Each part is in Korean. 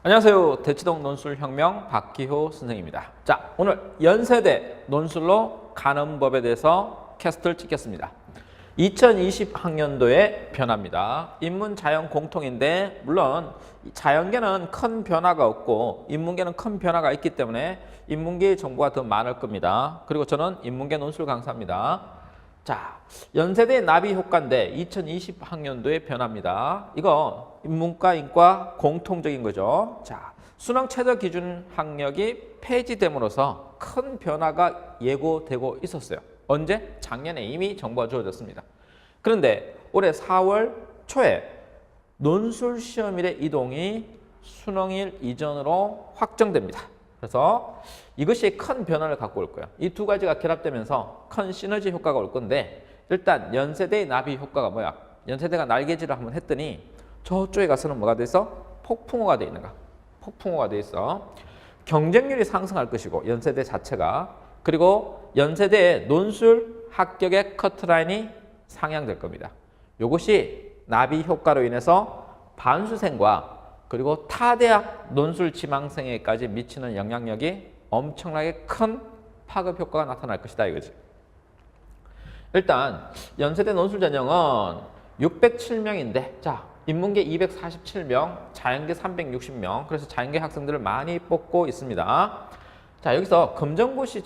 안녕하세요. 대치동 논술혁명 박기호 선생입니다. 자, 오늘 연세대 논술로 가는 법에 대해서 캐스트를 찍겠습니다. 2020 학년도의 변화입니다. 인문 자연 공통인데 물론 자연계는 큰 변화가 없고 인문계는 큰 변화가 있기 때문에 인문계의 정보가 더 많을 겁니다. 그리고 저는 인문계 논술 강사입니다. 자, 연세대 나비 효과인데 2020 학년도의 변화입니다. 이거 인문과 인과 공통적인 거죠. 자, 수능 최저 기준 학력이 폐지됨으로써 큰 변화가 예고되고 있었어요. 언제? 작년에 이미 정보가 주어졌습니다. 그런데 올해 4월 초에 논술 시험일의 이동이 수능일 이전으로 확정됩니다. 그래서 이것이 큰 변화를 갖고 올 거예요. 이 두 가지가 결합되면서 큰 시너지 효과가 올 건데 일단 연세대의 나비 효과가 뭐야? 연세대가 날개질을 한번 했더니 저쪽에 가서는 뭐가 돼 있어? 폭풍우가 돼 있는가? 폭풍우가 돼 있어. 경쟁률이 상승할 것이고 연세대 자체가 그리고 연세대의 논술 합격의 커트라인이 상향될 겁니다. 이것이 나비 효과로 인해서 반수생과 그리고 타 대학 논술 지망생에까지 미치는 영향력이 엄청나게 큰 파급 효과가 나타날 것이다 이거지. 일단 연세대 논술 전형은 607명인데 자 인문계 247명, 자연계 360명 그래서 자연계 학생들을 많이 뽑고 있습니다. 자 여기서 검정고시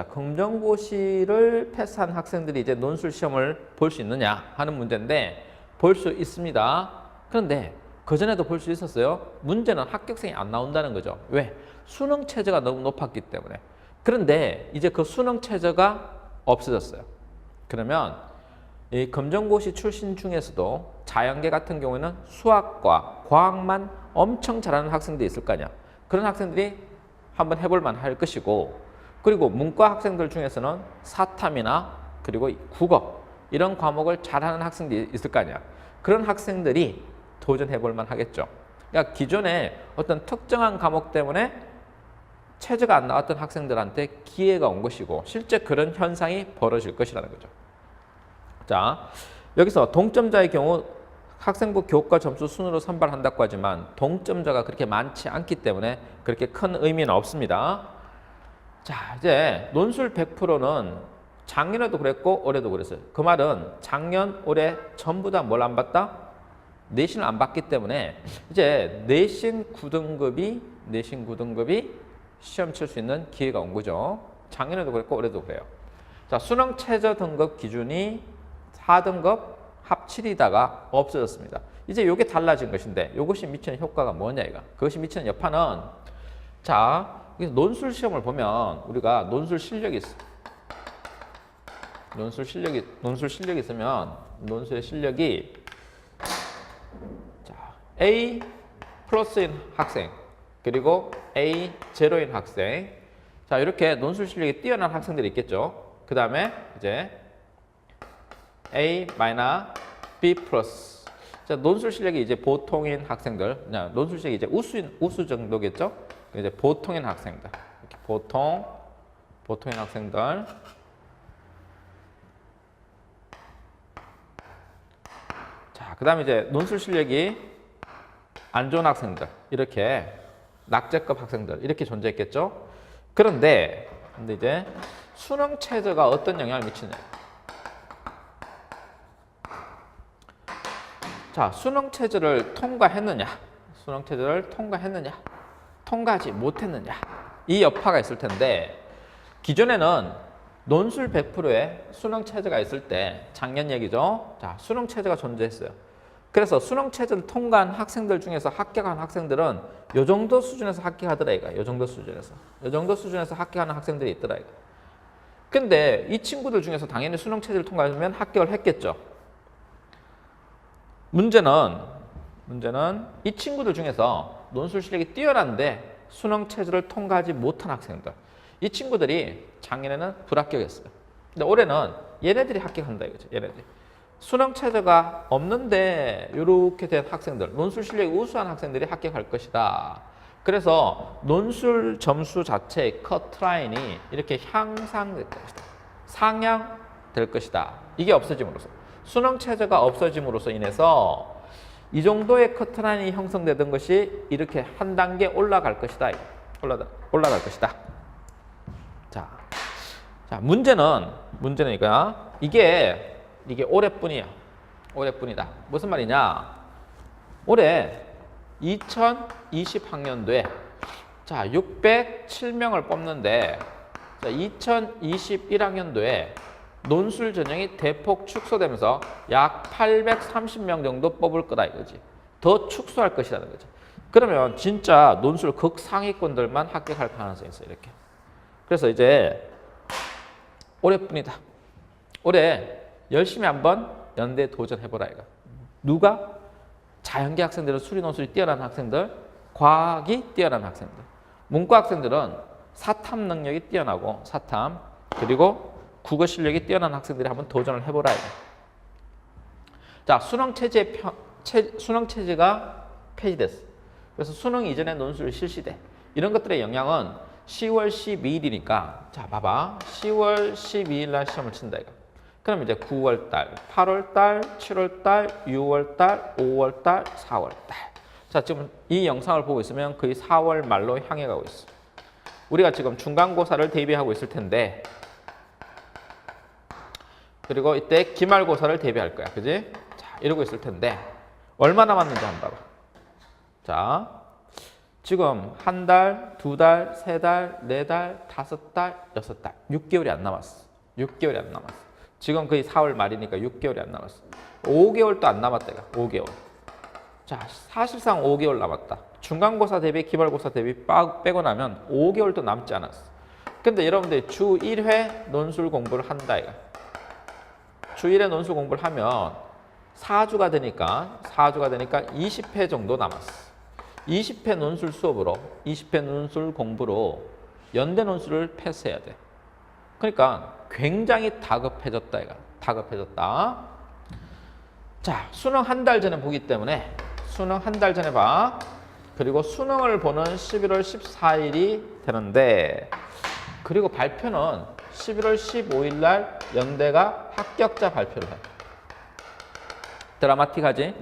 검정고시를 패스한 학생들이 이제 논술 시험을 볼 수 있느냐 하는 문제인데 볼 수 있습니다. 그런데 그전에도 볼 수 있었어요. 문제는 합격생이 안 나온다는 거죠. 왜? 수능 최저가 너무 높았기 때문에. 그런데 이제 그 수능 최저가 없어졌어요. 그러면 이 검정고시 출신 중에서도 자연계 같은 경우에는 수학과 과학만 엄청 잘하는 학생들이 있을 거 아니야. 그런 학생들이 한번 해볼 만할 것이고 그리고 문과 학생들 중에서는 사탐이나 그리고 국어 이런 과목을 잘하는 학생들이 있을 거 아니야. 그런 학생들이 도전해볼 만하겠죠. 그러니까 기존에 어떤 특정한 과목 때문에 최저가 안 나왔던 학생들한테 기회가 온 것이고 실제 그런 현상이 벌어질 것이라는 거죠. 자, 여기서 동점자의 경우 학생부 교과 점수 순으로 선발한다고 하지만 동점자가 그렇게 많지 않기 때문에 그렇게 큰 의미는 없습니다. 자, 이제 논술 100%는 작년에도 그랬고 올해도 그랬어요. 그 말은 작년, 올해 전부 다 뭘 안 봤다? 내신을 안 봤기 때문에 이제 내신 9등급이 시험 칠 수 있는 기회가 온 거죠. 작년에도 그랬고 올해도 그래요. 자, 수능 최저 등급 기준이 4등급 합7이다가 없어졌습니다. 이제 이게 달라진 것인데 이것이 미치는 효과가 뭐냐 이거. 그것이 미치는 여파는 자, 논술 시험을 보면 우리가 논술 실력이 있어. 논술 실력이 있으면 논술의 실력이 자, A 플러스인 학생 그리고 A 제로인 학생 자 이렇게 논술 실력이 뛰어난 학생들이 있겠죠. 그 다음에 이제 A 마이너스 B 플러스 자 논술 실력이 이제 보통인 학생들 그냥 논술 실력이 이제 우수 정도겠죠. 이제 보통인 학생들 이렇게 보통인 학생들 자, 그 다음에 이제 논술 실력이 안 좋은 학생들, 이렇게 낙제급 학생들, 이렇게 존재했겠죠? 근데 이제 수능 최저가 어떤 영향을 미치느냐. 자, 수능 최저를 통과했느냐, 통과하지 못했느냐, 이 여파가 있을 텐데, 기존에는 논술 100%에 수능 최저가 있을 때 작년 얘기죠. 자, 수능 최저가 존재했어요. 그래서 수능 최저를 통과한 학생들 중에서 합격한 학생들은 요 정도 수준에서 합격하더라 이거. 요 정도 수준에서 합격하는 학생들이 있더라 이거. 근데 이 친구들 중에서 당연히 수능 최저를 통과하면 합격을 했겠죠. 문제는 이 친구들 중에서 논술 실력이 뛰어난데 수능 최저를 통과하지 못한 학생들. 이 친구들이 작년에는 불합격했어요. 근데 올해는 얘네들이 합격한다 이거죠. 얘네들이. 수능 최저가 없는데 이렇게 된 학생들, 논술 실력이 우수한 학생들이 합격할 것이다. 그래서 논술 점수 자체의 커트라인이 이렇게 향상될 것이다. 상향될 것이다. 이게 없어짐으로써. 수능 최저가 없어짐으로써 인해서 이 정도의 커트라인이 형성되던 것이 이렇게 한 단계 올라갈 것이다. 올라갈 것이다. 자, 문제는 이게 올해뿐이야. 올해뿐이다. 무슨 말이냐? 올해 2020학년도에 607명을 뽑는데 2021학년도에 논술 전형이 대폭 축소되면서 약 830명 정도 뽑을 거다 이거지. 더 축소할 것이라는 거지. 그러면 진짜 논술 극상위권들만 합격할 가능성이 있어 이렇게. 그래서 이제 올해뿐이다. 올해 열심히 한번 연대에 도전해보라 이거. 누가? 자연계 학생들은 수리 논술이 뛰어난 학생들, 과학이 뛰어난 학생들, 문과 학생들은 사탐 능력이 뛰어나고 사탐 그리고 국어 실력이 뛰어난 학생들이 한번 도전을 해보라 이거. 자, 수능 체제가 폐지됐어. 그래서 수능 이전에 논술이 실시돼. 이런 것들의 영향은 10월 12일이니까 자 봐봐. 10월 12일 날 시험을 친다 이거. 그럼 이제 9월 달, 8월 달, 7월 달, 6월 달, 5월 달, 4월 달. 자, 지금 이 영상을 보고 있으면 거의 4월 말로 향해 가고 있어. 우리가 지금 중간고사를 대비하고 있을 텐데 그리고 이때 기말고사를 대비할 거야. 그지? 자, 이러고 있을 텐데 얼마 남았는지 한번 봐봐. 자, 지금 한 달, 두 달, 세 달, 네 달, 다섯 달, 여섯 달. 6개월이 안 남았어. 6개월이 안 남았어. 지금 거의 4월 말이니까 6개월이 안 남았어. 5개월도 안 남았다. 이거. 5개월. 자, 사실상 5개월 남았다. 중간고사 대비, 기말고사 대비 빼고 나면 5개월도 남지 않았어. 근데 여러분들이 주 1회 논술 공부를 한다. 이거. 주 1회 논술 공부를 하면 4주가 되니까 20회 정도 남았어. 20회 논술 수업으로, 20회 논술 공부로 연대 논술을 패스해야 돼. 그러니까 굉장히 다급해졌다. 이거. 다급해졌다. 자, 수능 한 달 전에 보기 때문에 수능 한 달 전에 봐. 그리고 수능을 보는 11월 14일이 되는데 그리고 발표는 11월 15일 날 연대가 합격자 발표를 해. 드라마틱하지?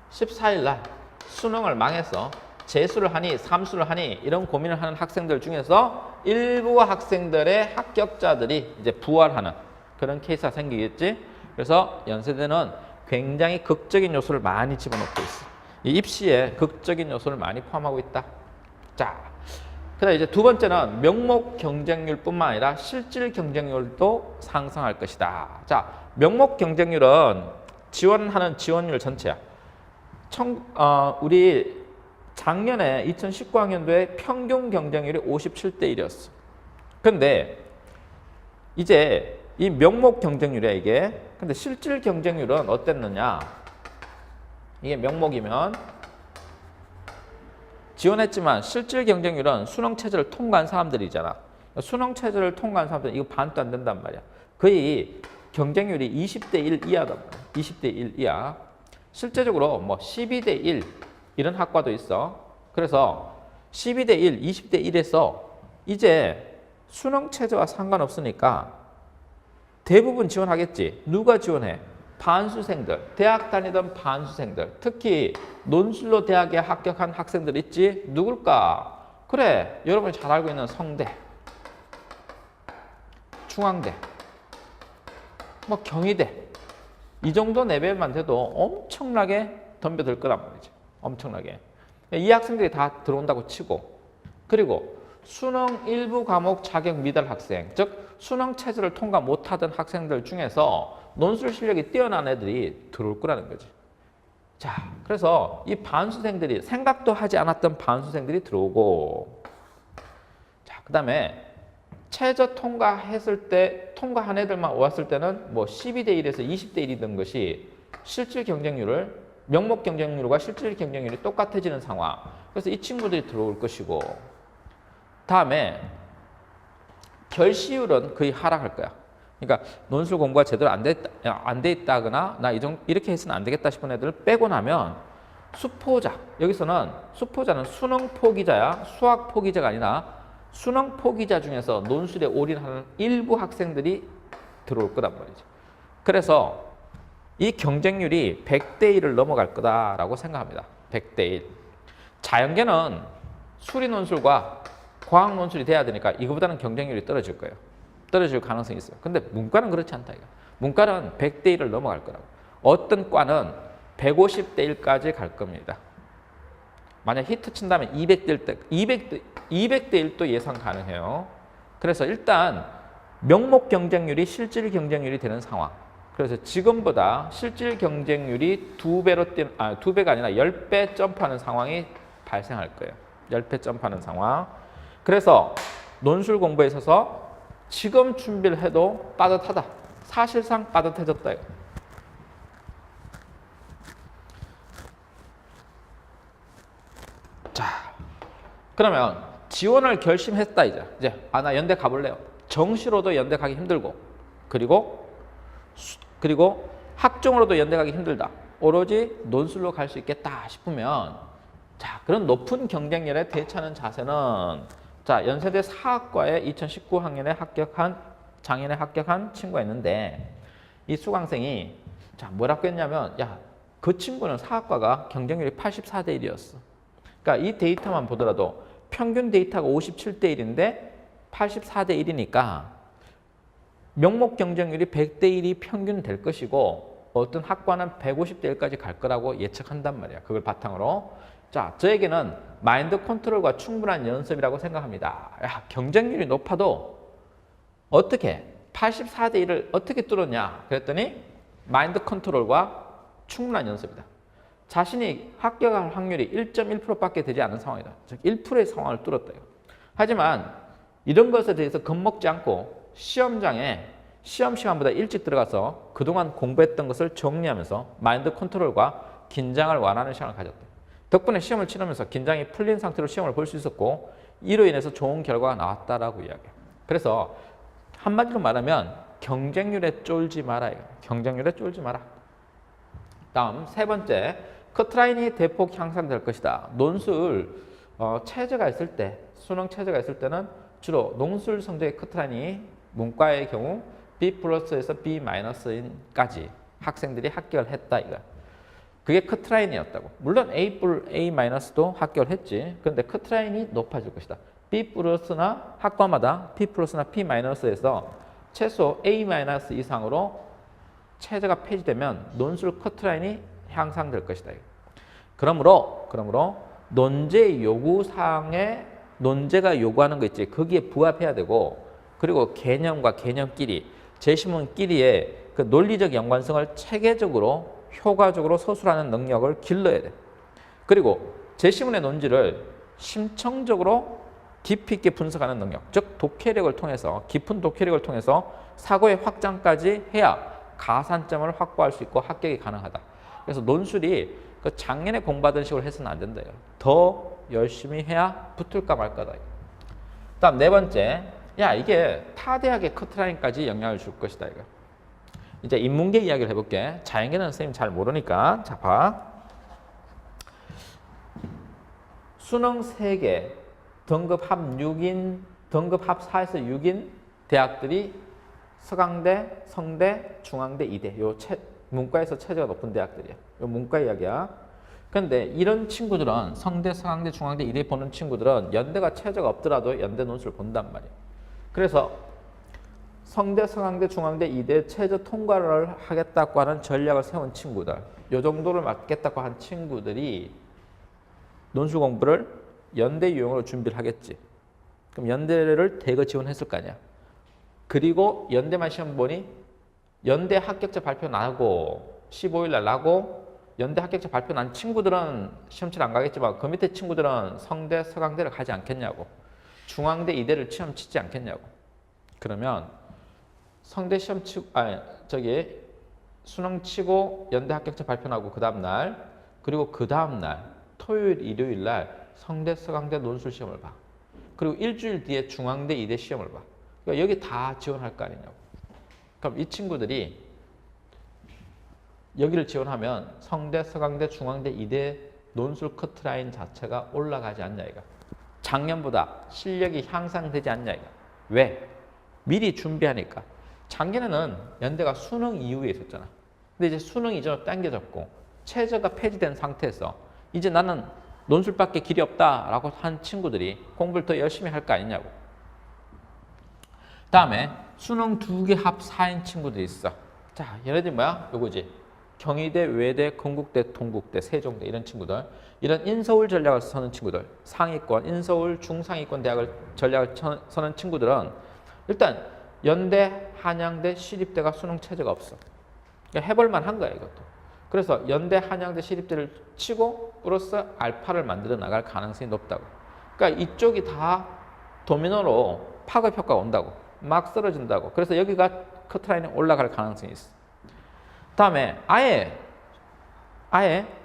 14일 날 수능을 망해서 재수를 하니 삼수를 하니 이런 고민을 하는 학생들 중에서 일부 학생들의 합격자들이 이제 부활하는 그런 케이스가 생기겠지. 그래서 연세대는 굉장히 극적인 요소를 많이 집어넣고 있어. 이 입시에 극적인 요소를 많이 포함하고 있다. 자, 그다음 이제 두 번째는 명목 경쟁률뿐만 아니라 실질 경쟁률도 상승할 것이다. 자, 명목 경쟁률은 지원하는 지원율 전체야. 우리 작년에 2019학년도에 평균 경쟁률이 57대 1이었어. 근데 이제 이 명목 경쟁률이야 이게. 근데 실질 경쟁률은 어땠느냐? 이게 명목이면 지원했지만 실질 경쟁률은 수능 체제를 통과한 사람들이잖아. 수능 체제를 통과한 사람들은 이거 반도 안 된단 말이야. 거의 경쟁률이 20대 1 이하단 말이야. 20대 1 이하. 실제적으로 뭐 12대 1 이런 학과도 있어. 그래서 12대 1, 20대 1에서 이제 수능 체제와 상관없으니까 대부분 지원하겠지. 누가 지원해? 반수생들, 대학 다니던 반수생들, 특히 논술로 대학에 합격한 학생들 있지? 누굴까? 그래, 여러분이 잘 알고 있는 성대, 중앙대, 뭐 경희대 이 정도 레벨만 돼도 엄청나게 덤벼들 거란 말이죠. 엄청나게. 이 학생들이 다 들어온다고 치고 그리고 수능 일부 과목 자격 미달 학생, 즉 수능 체제를 통과 못하던 학생들 중에서 논술 실력이 뛰어난 애들이 들어올 거라는 거지. 자, 그래서 이 반수생들이 생각도 하지 않았던 반수생들이 들어오고 자, 그 다음에 최저 통과했을 때 통과한 애들만 왔을 때는 뭐 12대 1에서 20대 1이던 것이 실질 경쟁률을 명목 경쟁률과 실질 경쟁률이 똑같아지는 상황. 그래서 이 친구들이 들어올 것이고 다음에 결시율은 거의 하락할 거야. 그러니까 논술 공부가 제대로 안 돼 있다거나 나 이렇게 해서는 안 되겠다 싶은 애들을 빼고 나면 수포자, 여기서는 수포자는 수능 포기자야. 수학 포기자가 아니라 수능 포기자 중에서 논술에 올인하는 일부 학생들이 들어올 거란 말이죠. 그래서 이 경쟁률이 100대 1을 넘어갈 거다라고 생각합니다. 100대 1. 자연계는 수리 논술과 과학 논술이 돼야 되니까 이거보다는 경쟁률이 떨어질 거예요. 떨어질 가능성이 있어요. 근데 문과는 그렇지 않다 이거. 문과는 100대 1을 넘어갈 거라고. 어떤 과는 150대 1까지 갈 겁니다. 만약 히트 친다면 200대 1도 예상 가능해요. 그래서 일단 명목 경쟁률이 실질 경쟁률이 되는 상황. 그래서 지금보다 실질 경쟁률이 2배가 아니라 10배 점프하는 상황이 발생할 거예요. 10배 점프하는 상황. 그래서 논술 공부에 있어서 지금 준비를 해도 빠듯하다. 사실상 빠듯해졌다. 자, 그러면 지원을 결심했다 이제 나 연대 가볼래요. 정시로도 연대 가기 힘들고 그리고 학종으로도 연대 가기 힘들다. 오로지 논술로 갈 수 있겠다 싶으면 자, 그런 높은 경쟁률에 대처하는 자세는 자, 연세대 사학과에 2019학년에 작년에 합격한 친구가 있는데 이 수강생이 자, 뭐라고 했냐면 야, 그 친구는 사학과가 경쟁률이 84대 1이었어. 그러니까 이 데이터만 보더라도 평균 데이터가 57대 1인데 84대 1이니까 명목 경쟁률이 100대 1이 평균 될 것이고 어떤 학과는 150대 1까지 갈 거라고 예측한단 말이야. 그걸 바탕으로. 자, 저에게는 마인드 컨트롤과 충분한 연습이라고 생각합니다. 야, 경쟁률이 높아도 어떻게 84대 1을 어떻게 뚫었냐 그랬더니 마인드 컨트롤과 충분한 연습이다. 자신이 합격할 확률이 1.1%밖에 되지 않은 상황이다. 즉 1%의 상황을 뚫었다. 하지만 이런 것에 대해서 겁먹지 않고 시험장에 시험 시간보다 일찍 들어가서 그동안 공부했던 것을 정리하면서 마인드 컨트롤과 긴장을 완화하는 시간을 가졌다. 덕분에 시험을 치르면서 긴장이 풀린 상태로 시험을 볼 수 있었고 이로 인해서 좋은 결과가 나왔다라고 이야기해요. 그래서 한마디로 말하면 경쟁률에 쫄지 마라. 경쟁률에 쫄지 마라. 다음 세 번째, 커트라인이 대폭 향상될 것이다. 논술 체제가 있을 때, 수능 체제가 있을 때는 주로 논술 성적의 커트라인이 문과의 경우 B 플러스에서 B 마이너스까지 학생들이 합격을 했다 이거. 그게 커트라인이었다고. 물론 A 마이너스도 합격을 했지. 그런데 커트라인이 높아질 것이다. B 플러스나 학과마다 B 플러스나 B 마이너스에서 최소 A 마이너스 이상으로 체제가 폐지되면 논술 커트라인이 향상될 것이다. 그러므로 논제 요구사항에 논제가 요구하는 거 있지. 거기에 부합해야 되고 그리고 개념과 개념끼리 제시문끼리의 그 논리적 연관성을 체계적으로 효과적으로 서술하는 능력을 길러야 돼. 그리고 제시문의 논지를 심층적으로 깊이 있게 분석하는 능력, 즉 독해력을 통해서 깊은 독해력을 통해서 사고의 확장까지 해야 가산점을 확보할 수 있고 합격이 가능하다. 그래서 논술이 그 작년에 공부하던 식으로 해서는 안 된다. 더 열심히 해야 붙을까 말까다. 다음 네 번째, 야 이게 타 대학의 커트라인까지 영향을 줄 것이다. 이거. 이제 인문계 이야기를 해볼게. 자연계는 선생님 잘 모르니까. 자, 봐. 수능 3개, 등급 합 6인, 등급 합 4에서 6인 대학들이 서강대, 성대, 중앙대, 이대. 요 문과에서 체제가 높은 대학들이야. 요 문과 이야기야. 근데 이런 친구들은 성대, 서강대, 중앙대, 이대 보는 친구들은 연대가 체제가 없더라도 연대 논술을 본단 말이야. 그래서 성대, 서강대, 중앙대, 이대 체제 통과를 하겠다고 하는 전략을 세운 친구들, 요 정도를 맞겠다고 한 친구들이 논술 공부를 연대 유형으로 준비를 하겠지. 그럼 연대를 대거 지원했을 거 아니야. 그리고 연대만 시험 보니 연대 합격자 발표 나고 15일 날 나고 연대 합격자 발표 난 친구들은 시험 치러 안 가겠지만 그 밑에 친구들은 성대, 서강대를 가지 않겠냐고. 중앙대, 이대를 시험 치지 않겠냐고. 그러면 성대 시험 치고 수능 치고 연대 합격자 발표 나고 그 다음 날 그리고 그 다음 날 토요일, 일요일 날 성대, 서강대 논술 시험을 봐. 그리고 일주일 뒤에 중앙대, 이대 시험을 봐. 그러니까 여기 다 지원할 거 아니냐고. 그럼 이 친구들이 여기를 지원하면 성대, 서강대, 중앙대, 이대 논술 커트라인 자체가 올라가지 않냐 이거. 작년보다 실력이 향상되지 않냐 이거. 왜? 미리 준비하니까. 작년에는 연대가 수능 이후에 있었잖아. 근데 이제 수능 이전으로 당겨졌고 최저가 폐지된 상태에서 이제 나는 논술밖에 길이 없다라고 한 친구들이 공부를 더 열심히 할 거 아니냐고. 다음에 수능 2개 합 4인 친구들이 있어. 자, 얘네들이 뭐야? 요거지. 경희대, 외대, 건국대, 동국대, 세종대 이런 친구들. 이런 인서울 전략을 서는 친구들. 상위권, 인서울 중상위권 대학을 전략을 서는 친구들은 일단 연대, 한양대, 시립대가 수능 체제가 없어. 그러니까 해볼만 한 거야, 이것도. 그래서 연대, 한양대, 시립대를 치고 플러스 알파를 만들어 나갈 가능성이 높다고. 그러니까 이쪽이 다 도미노로 파급 효과가 온다고. 막 쓰러진다고. 그래서 여기가 커트라인이 올라갈 가능성이 있어. 다음에 아예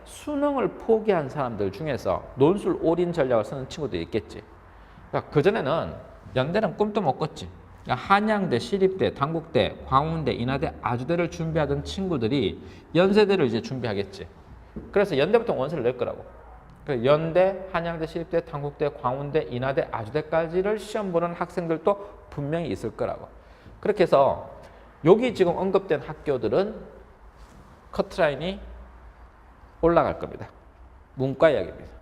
수능을 포기한 사람들 중에서 논술 올인 전략을 쓰는 친구도 있겠지. 그러니까 그전에는 연대는 꿈도 못 꿨지. 그러니까 한양대, 시립대, 단국대, 광운대, 인하대, 아주대를 준비하던 친구들이 연세대를 이제 준비하겠지. 그래서 연대부터 원서를 낼 거라고. 그러니까 연대, 한양대, 시립대, 단국대, 광운대, 인하대, 아주대까지를 시험 보는 학생들도 분명히 있을 거라고. 그렇게 해서 여기 지금 언급된 학교들은 커트라인이 올라갈 겁니다. 문과 이야기입니다.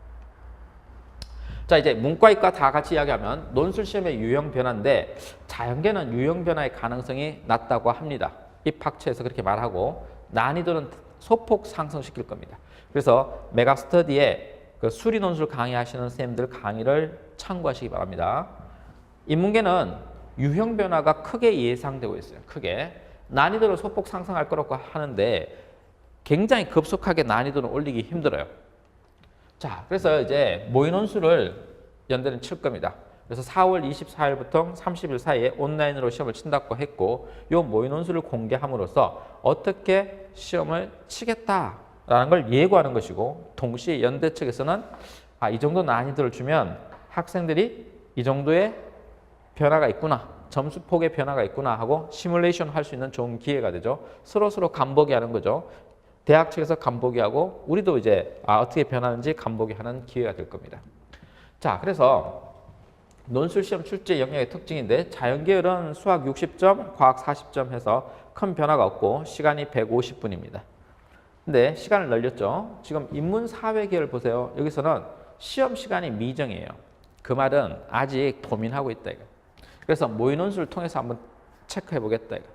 자, 이제 문과이과 다 같이 이야기하면 논술 시험의 유형 변화인데 자연계는 유형 변화의 가능성이 낮다고 합니다. 입학처에서 그렇게 말하고 난이도는 소폭 상승시킬 겁니다. 그래서 메가스터디에 그 수리 논술 강의하시는 선생님들 강의를 참고하시기 바랍니다. 인문계는 유형 변화가 크게 예상되고 있어요. 크게. 난이도를 소폭 상승할 거라고 하는데 굉장히 급속하게 난이도를 올리기 힘들어요. 자, 그래서 이제 모의 논술을 연대는 칠 겁니다. 그래서 4월 24일부터 30일 사이에 온라인으로 시험을 친다고 했고 이 모의 논술을 공개함으로써 어떻게 시험을 치겠다라는 걸 예고하는 것이고 동시에 연대 측에서는 이 정도 난이도를 주면 학생들이 이 정도의 변화가 있구나. 점수 폭의 변화가 있구나 하고 시뮬레이션 할 수 있는 좋은 기회가 되죠. 서로 간보기 하는 거죠. 대학 측에서 간보기 하고 우리도 이제 어떻게 변하는지 간보기 하는 기회가 될 겁니다. 자, 그래서 논술 시험 출제 영역의 특징인데 자연계열은 수학 60점, 과학 40점 해서 큰 변화가 없고 시간이 150분입니다. 근데 시간을 늘렸죠. 지금 인문사회계열 보세요. 여기서는 시험 시간이 미정이에요. 그 말은 아직 고민하고 있다 이거. 그래서 모의 논술을 통해서 한번 체크해 보겠다 이거.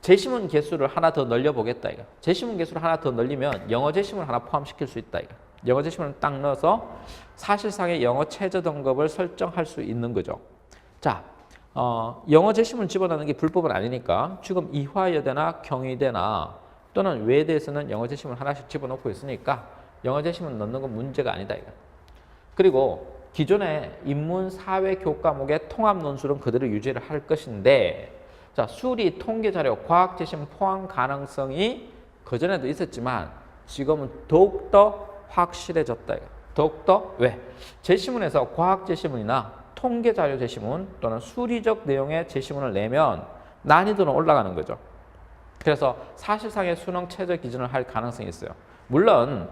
제시문 개수를 하나 더 늘려보겠다 이거. 제시문 개수를 하나 더 늘리면 영어 제시문을 하나 포함시킬 수 있다 이거. 영어 제시문을 딱 넣어서 사실상의 영어 최저 등급을 설정할 수 있는 거죠. 자, 영어 제시문 집어넣는 게 불법은 아니니까 지금 이화여대나 경희대나 또는 외대에서는 영어 제시문 하나씩 집어넣고 있으니까 영어 제시문 넣는 건 문제가 아니다 이거. 그리고 기존의 인문, 사회, 교과목의 통합 논술은 그대로 유지를 할 것인데 자, 수리, 통계자료, 과학 제시문 포함 가능성이 그전에도 있었지만 지금은 더욱더 확실해졌다. 더욱더 왜? 제시문에서 과학 제시문이나 통계자료 제시문 또는 수리적 내용의 제시문을 내면 난이도는 올라가는 거죠. 그래서 사실상의 수능 최저 기준을 할 가능성이 있어요. 물론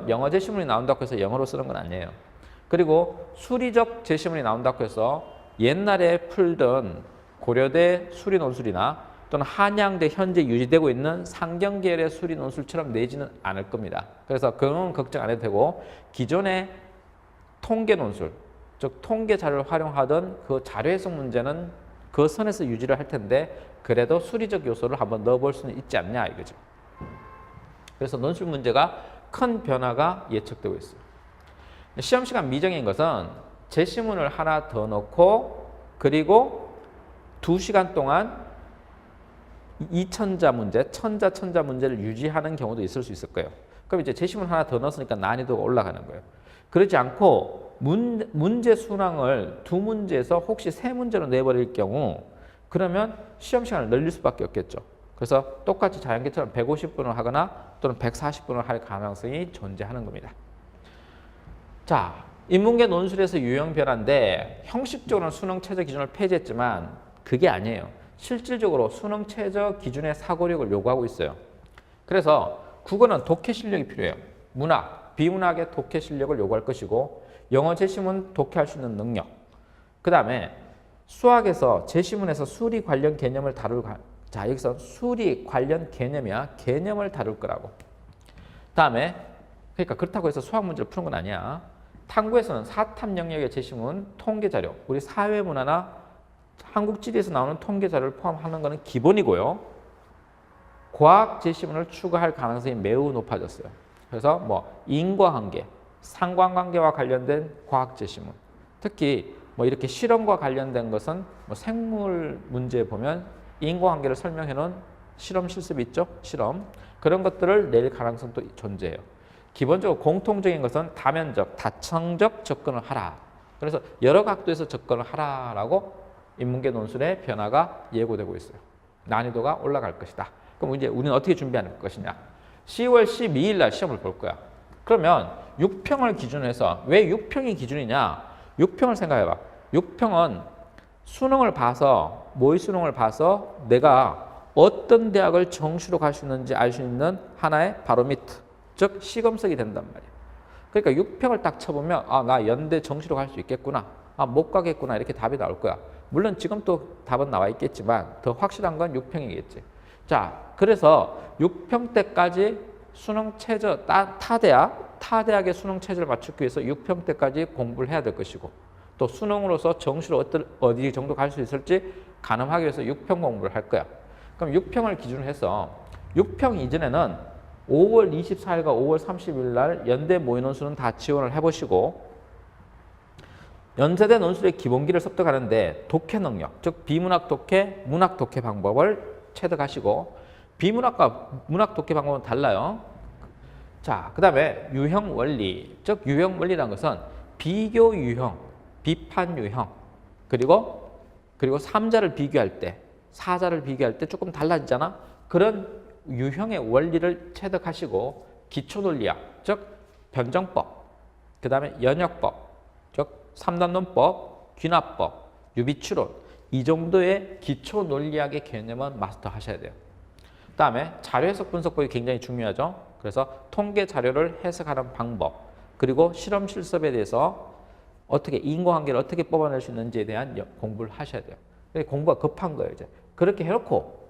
영어 제시문이 나온다고 해서 영어로 쓰는 건 아니에요. 그리고 수리적 제시문이 나온다고 해서 옛날에 풀던 고려대 수리 논술이나 또는 한양대 현재 유지되고 있는 상경계열의 수리 논술처럼 내지는 않을 겁니다. 그래서 그건 걱정 안 해도 되고 기존의 통계 논술, 즉 통계 자료를 활용하던 그 자료 해석 문제는 그 선에서 유지를 할 텐데 그래도 수리적 요소를 한번 넣어볼 수는 있지 않냐 이거죠. 그래서 논술 문제가 큰 변화가 예측되고 있어요. 시험 시간 미정인 것은 제시문을 하나 더 넣고 그리고 2시간 동안 2천자 문제, 천자 문제를 유지하는 경우도 있을 수 있을 거예요. 그럼 이제 제시문 하나 더 넣었으니까 난이도가 올라가는 거예요. 그렇지 않고 문제 수량을 2문제에서 혹시 3문제로 내버릴 경우 그러면 시험 시간을 늘릴 수밖에 없겠죠. 그래서 똑같이 자연계처럼 150분을 하거나 또는 140분을 할 가능성이 존재하는 겁니다. 자, 인문계 논술에서 유형 변화인데 형식적으로는 수능 최저 기준을 폐지했지만 그게 아니에요. 실질적으로 수능 최저 기준의 사고력을 요구하고 있어요. 그래서 국어는 독해 실력이 필요해요. 문학, 비문학의 독해 실력을 요구할 것이고 영어 제시문 독해할 수 있는 능력. 그 다음에 수학에서 제시문에서 수리 관련 개념을 자, 여기서 수리 관련 개념이야. 개념을 다룰 거라고. 다음에 그러니까 그렇다고 해서 수학 문제를 푸는 건 아니야. 탐구에서는 사탐 영역의 제시문, 통계 자료, 우리 사회문화나 한국 지리에서 나오는 통계 자료를 포함하는 것은 기본이고요. 과학 제시문을 추가할 가능성이 매우 높아졌어요. 그래서 뭐 인과관계, 상관관계와 관련된 과학 제시문, 특히 뭐 이렇게 실험과 관련된 것은 뭐 생물 문제에 보면 인과관계를 설명해 놓은 실험 실습이 있죠. 실험. 그런 것들을 낼 가능성도 존재해요. 기본적으로 공통적인 것은 다면적, 다층적 접근을 하라. 그래서 여러 각도에서 접근을 하라라고 인문계 논술의 변화가 예고되고 있어요. 난이도가 올라갈 것이다. 그럼 이제 우리는 어떻게 준비할 것이냐? 10월 12일 날 시험을 볼 거야. 그러면 6평을 기준으로 해서 왜 6평이 기준이냐? 6평을 생각해봐. 6평은 수능을 봐서 모의 수능을 봐서 내가 어떤 대학을 정시로 갈 수 있는지 알 수 있는 하나의 바로미터, 즉 시검석이 된단 말이야. 그러니까 6평을 딱 쳐보면 아, 나 연대 정시로 갈 수 있겠구나. 아, 못 가겠구나. 이렇게 답이 나올 거야. 물론 지금 또 답은 나와 있겠지만 더 확실한 건 6평이겠지. 자, 그래서 6평 때까지 수능 최저 타 대학의 수능 최저를 맞추기 위해서 6평 때까지 공부를 해야 될 것이고 또 수능으로서 정시로 어디 정도 갈 수 있을지 가늠하기 위해서 6평 공부를 할 거야. 그럼 6평을 기준으로 해서 6평 이전에는 5월 24일과 5월 30일 날 연대 모의 논술은 다 지원을 해보시고 연세대 논술의 기본기를 습득하는데 독해 능력, 즉 비문학 독해, 문학 독해 방법을 체득하시고 비문학과 문학 독해 방법은 달라요. 자, 그 다음에 유형 원리, 즉 유형 원리라는 것은 비교 유형, 비판 유형, 그리고 3자를 비교할 때, 4자를 비교할 때 조금 달라지잖아. 그런 유형의 원리를 체득하시고 기초 논리학, 즉 변정법, 그 다음에 연역법, 즉 3단 논법, 귀납법, 유비추론 이 정도의 기초 논리학의 개념은 마스터 하셔야 돼요. 그 다음에 자료 해석 분석법이 굉장히 중요하죠. 그래서 통계 자료를 해석하는 방법, 그리고 실험 실습에 대해서 어떻게 인과관계를 어떻게 뽑아낼 수 있는지에 대한 공부를 하셔야 돼요. 공부가 급한 거예요. 이제 그렇게 해놓고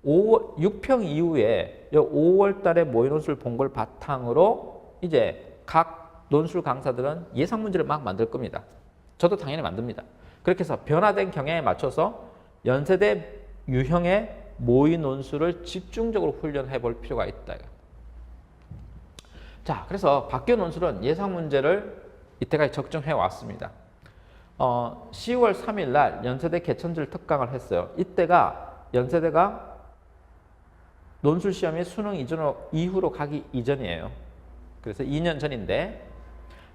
6평 이후에 5월 달에 모의 논술 본 걸 바탕으로 이제 각 논술 강사들은 예상 문제를 막 만들 겁니다. 저도 당연히 만듭니다. 그렇게 해서 변화된 경향에 맞춰서 연세대 유형의 모의 논술을 집중적으로 훈련해 볼 필요가 있다. 자, 그래서 박교 논술은 예상 문제를 이때까지 적중해 왔습니다. 10월 3일 날 연세대 개천절 특강을 했어요. 이때가 연세대가 논술 시험이 수능 이후로 가기 이전이에요. 그래서 2년 전인데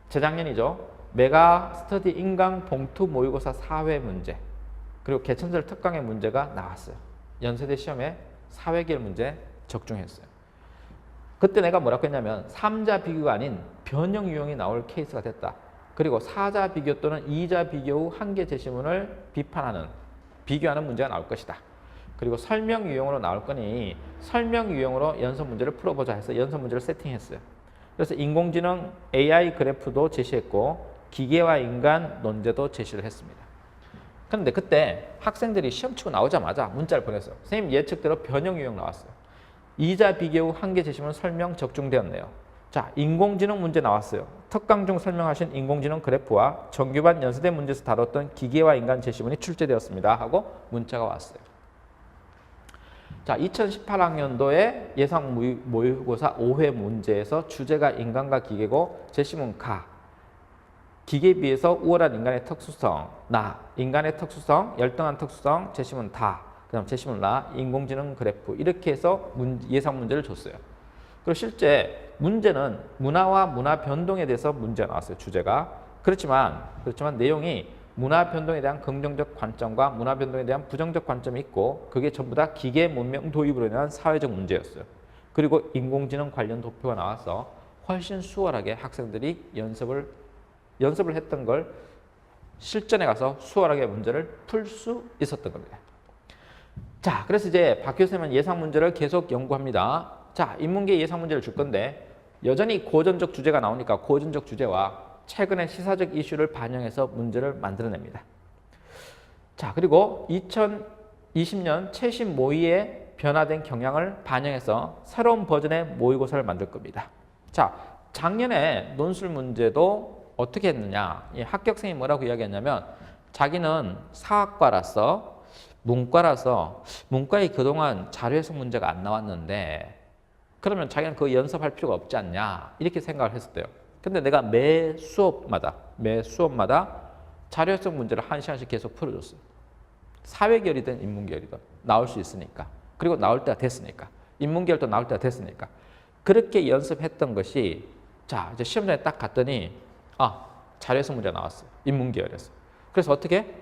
재작년이죠. 메가 스터디 인강 봉투 모의고사 4회 문제 그리고 개천절 특강의 문제가 나왔어요. 연세대 시험에 사회계열 문제 적중했어요. 그때 내가 뭐라고 했냐면 3자 비교가 아닌 변형 유형이 나올 케이스가 됐다. 그리고 4자 비교 또는 2자 비교 후 한계 제시문을 비교하는 문제가 나올 것이다. 그리고 설명 유형으로 나올 거니 설명 유형으로 연습 문제를 풀어보자 해서 연습 문제를 세팅했어요. 그래서 인공지능 AI 그래프도 제시했고 기계와 인간 논제도 제시를 했습니다. 그런데 그때 학생들이 시험 치고 나오자마자 문자를 보냈어요. 선생님 예측대로 변형 유형 나왔어요. 2자 비교 후 한계 제시문 설명 적중되었네요. 자, 인공지능 문제 나왔어요. 특강 중 설명하신 인공지능 그래프와 정규반 연세대 문제에서 다뤘던 기계와 인간 제시문이 출제되었습니다 하고 문자가 왔어요. 자, 2018학년도에 예상 모의고사 5회 문제에서 주제가 인간과 기계고 제시문 가, 기계에 비해서 우월한 인간의 특수성, 나, 인간의 특수성, 열등한 특수성, 제시문 다, 그 다음 제시문 나, 인공지능 그래프 이렇게 해서 예상 문제를 줬어요. 그리고 실제 문제는 문화와 문화 변동에 대해서 문제가 나왔어요. 주제가. 그렇지만 내용이 문화 변동에 대한 긍정적 관점과 문화 변동에 대한 부정적 관점이 있고 그게 전부 다 기계 문명 도입으로 인한 사회적 문제였어요. 그리고 인공지능 관련 도표가 나와서 훨씬 수월하게 학생들이 연습을 했던 걸 실전에 가서 수월하게 문제를 풀 수 있었던 겁니다. 자, 그래서 이제 박 교수님은 예상 문제를 계속 연구합니다. 자, 인문계 예상 문제를 줄 건데 여전히 고전적 주제가 나오니까 고전적 주제와 최근의 시사적 이슈를 반영해서 문제를 만들어냅니다. 자, 그리고 20년 최신 모의에 변화된 경향을 반영해서 새로운 버전의 모의고사를 만들 겁니다. 자, 작년에 논술 문제도 어떻게 했느냐? 이 합격생이 뭐라고 이야기했냐면 자기는 사학과라서 문과에 그동안 자료 해석 문제가 안 나왔는데 그러면 자기는 그거 연습할 필요가 없지 않냐 이렇게 생각을 했었대요. 근데 내가 매 수업마다 자료 해석 문제를 1시간씩 계속 풀어줬어요. 사회계열이든 인문계열이든 나올 수 있으니까. 그리고 나올 때가 됐으니까. 인문계열도 나올 때가 됐으니까. 그렇게 연습했던 것이 자 이제 시험장에 딱 갔더니 자료 해석 문제가 나왔어요. 인문계열에서. 그래서 어떻게?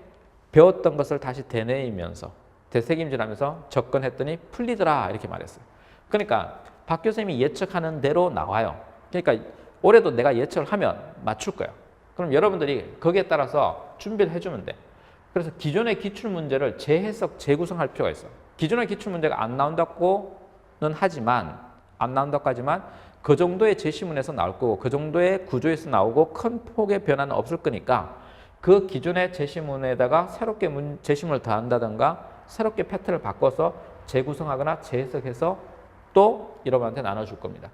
배웠던 것을 다시 되뇌이면서 되새김질하면서 접근했더니 풀리더라 이렇게 말했어요. 그러니까 박 교수님이 예측하는 대로 나와요. 그러니까 올해도 내가 예측을 하면 맞출 거야. 그럼 여러분들이 거기에 따라서 준비를 해주면 돼. 그래서 기존의 기출문제를 재해석, 재구성할 필요가 있어. 기존의 기출문제가 안 나온다고 하지만 그 정도의 제시문에서 나올 거고 그 정도의 구조에서 나오고 큰 폭의 변화는 없을 거니까 그 기존의 제시문에다가 새롭게 제시문을 더한다든가 새롭게 패턴을 바꿔서 재구성하거나 재해석해서 또 여러분한테 나눠줄 겁니다.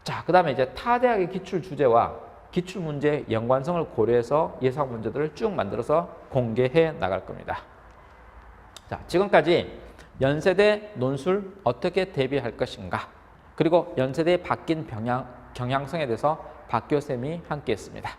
자, 그 다음에 이제 타 대학의 기출 주제와 기출 문제의 연관성을 고려해서 예상 문제들을 쭉 만들어서 공개해 나갈 겁니다. 자, 지금까지 연세대 논술 어떻게 대비할 것인가 그리고 연세대의 바뀐 경향성에 대해서 박 교수님이 함께 했습니다.